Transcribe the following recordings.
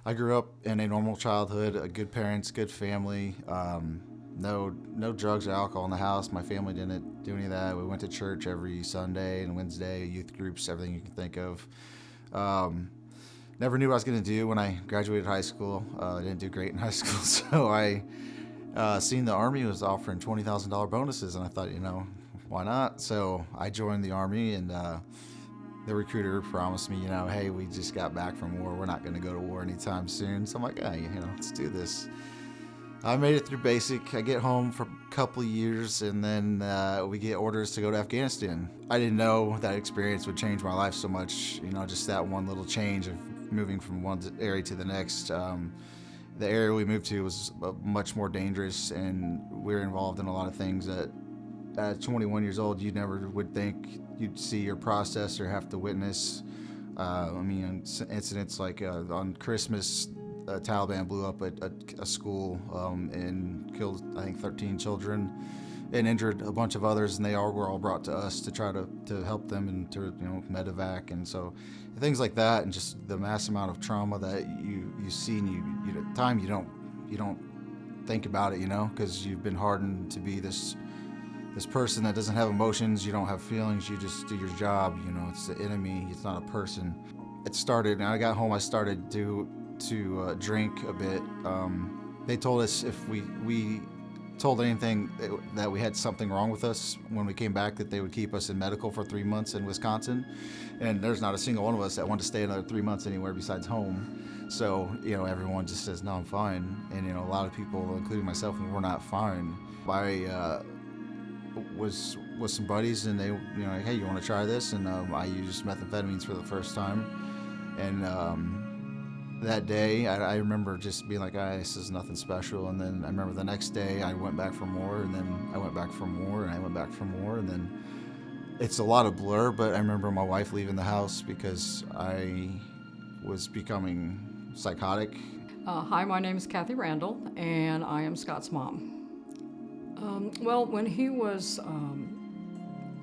I grew up in a normal childhood, good parents, good family. No drugs or alcohol in the house. My family didn't do any of that. We went to church every Sunday and Wednesday, youth groups, everything you can think of. Um, Never knew what I was going to do when I graduated high school. I didn't do great in high school, so I seen the Army was offering $20,000 bonuses, and I thought, why not? So I joined the Army, and the recruiter promised me, hey, we just got back from war. We're not going to go to war anytime soon. So I'm like, hey, let's do this. I made it through basic. I get home for a couple of years, and then we get orders to go to Afghanistan. I didn't know that experience would change my life so much. Just that one little change of moving from one area to the next. The area we moved to was much more dangerous, and we were involved in a lot of things that at 21 years old you never would think you'd see or process or have to witness. Incidents like on Christmas, Taliban blew up a school and killed, I think, 13 children and injured a bunch of others, and they all were all brought to us to try to help them and to medevac, and so things like that, and just the mass amount of trauma that you see, and you at the time you don't think about it, because you've been hardened to be this person that doesn't have emotions, you don't have feelings, you just do your job. It's the enemy, it's not a person. It started, and I got home, I started to drink a bit. They told us if we told anything that we had something wrong with us when we came back, that they would keep us in medical for 3 months in Wisconsin, and there's not a single one of us that wanted to stay another 3 months anywhere besides home. So everyone just says, no, I'm fine, and a lot of people, including myself, were not fine. I was with some buddies, and they like, hey, you want to try this? And I used methamphetamines for the first time, and that day I remember just being like, this is nothing special. And then I remember the next day I went back for more, and then I went back for more, and I went back for more, and then it's a lot of blur, but I remember my wife leaving the house because I was becoming psychotic. Hi, my name is Kathy Randall, and I am Scott's mom. Well, when he was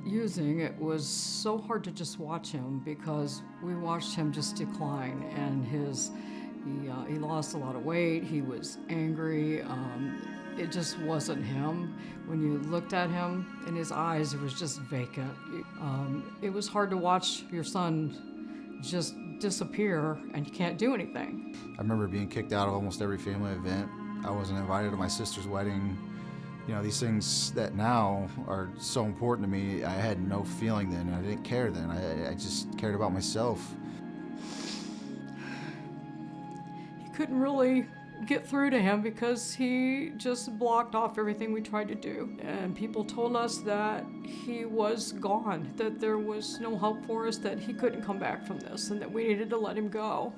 using, it was so hard to just watch him, because we watched him just decline, and he lost a lot of weight. He was angry. It just wasn't him. When you looked at him in his eyes, it was just vacant. It was hard to watch your son just disappear, and you can't do anything. I remember being kicked out of almost every family event. I wasn't invited to my sister's wedding. These things that now are so important to me, I had no feeling then. I didn't care then. I just cared about myself. He couldn't really get through to him because he just blocked off everything we tried to do. And people told us that he was gone, that there was no hope for us, that he couldn't come back from this, and that we needed to let him go.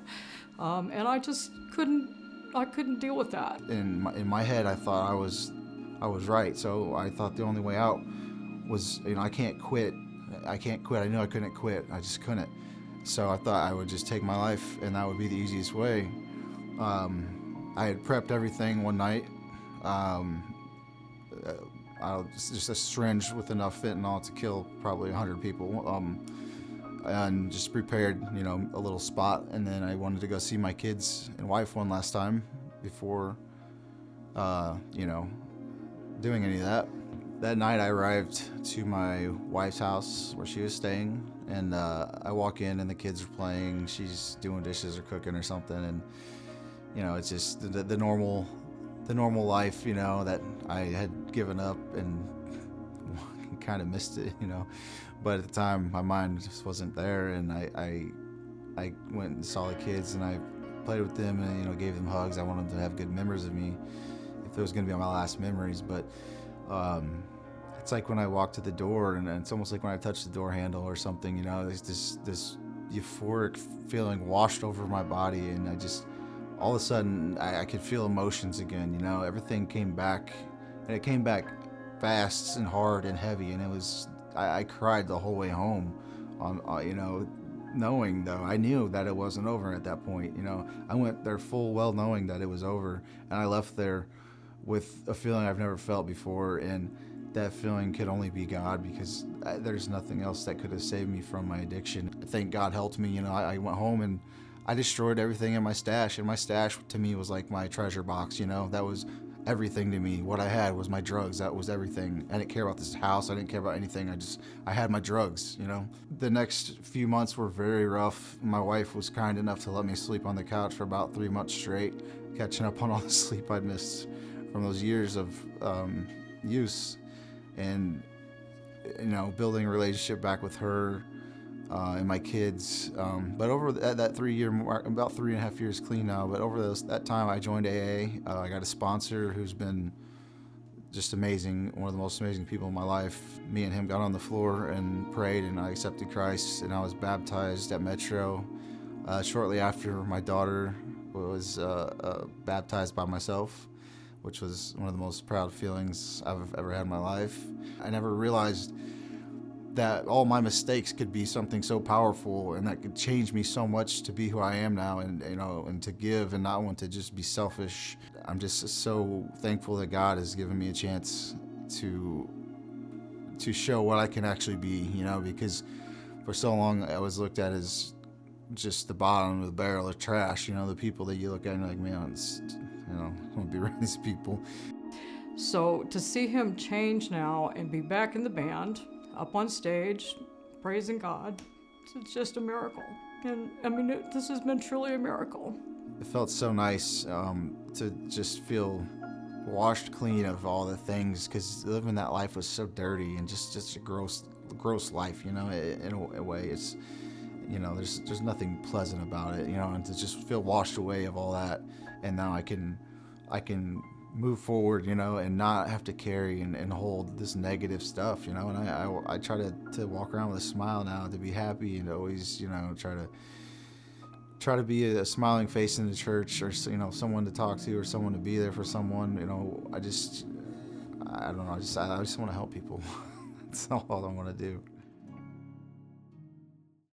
And I just couldn't deal with that. In my head, I thought I was right. So I thought the only way out was, I can't quit. I knew I couldn't quit. I just couldn't. So I thought I would just take my life, and that would be the easiest way. I had prepped everything one night. Just a syringe with enough fentanyl to kill probably 100 people. And just prepared, a little spot. And then I wanted to go see my kids and wife one last time before, doing any of that. That night I arrived to my wife's house where she was staying, and I walk in and the kids are playing. She's doing dishes or cooking or something, and it's just the normal life, that I had given up and kind of missed it, But at the time my mind just wasn't there, and I went and saw the kids, and I played with them, and gave them hugs. I wanted them to have good memories of me, if it was going to be my last memories. But it's like when I walked to the door, and it's almost like when I touched the door handle or something, there's this euphoric feeling washed over my body, and I just, all of a sudden, I could feel emotions again. Everything came back, and it came back fast and hard and heavy, and it was, I cried the whole way home, knowing, though, I knew that it wasn't over at that point. I went there full well knowing that it was over, and I left there with a feeling I've never felt before, and that feeling could only be God, because there's nothing else that could have saved me from my addiction. I think God helped me. I went home, and I destroyed everything in my stash, and my stash to me was like my treasure box. That was everything to me. What I had was my drugs. That was everything. I didn't care about this house. I didn't care about anything. I had my drugs. The next few months were very rough. My wife was kind enough to let me sleep on the couch for about 3 months straight, catching up on all the sleep I'd missed from those years of use, and building a relationship back with her and my kids. But over that 3-year mark, about 3.5 years clean now, but over that time I joined AA. I got a sponsor who's been just amazing, one of the most amazing people in my life. Me and him got on the floor and prayed, and I accepted Christ, and I was baptized at Metro. Shortly after, my daughter was baptized by myself, which was one of the most proud feelings I've ever had in my life. I never realized that all my mistakes could be something so powerful, and that could change me so much to be who I am now, and to give and not want to just be selfish. I'm just so thankful that God has given me a chance to show what I can actually be, because for so long I was looked at as just the bottom of the barrel of trash, the people that you look at and you're like, man, I want to be around these people. So to see him change now and be back in the band, up on stage, praising God, it's just a miracle. And this has been truly a miracle. It felt so nice to just feel washed clean of all the things, because living that life was so dirty and just a gross life, in a way. It's, there's nothing pleasant about it, and to just feel washed away of all that, and now I can move forward, and not have to carry and hold this negative stuff, and I try to walk around with a smile now, to be happy, and always, try to be a smiling face in the church, or someone to talk to, or someone to be there for someone. I don't know, I just want to help people. That's all I want to do.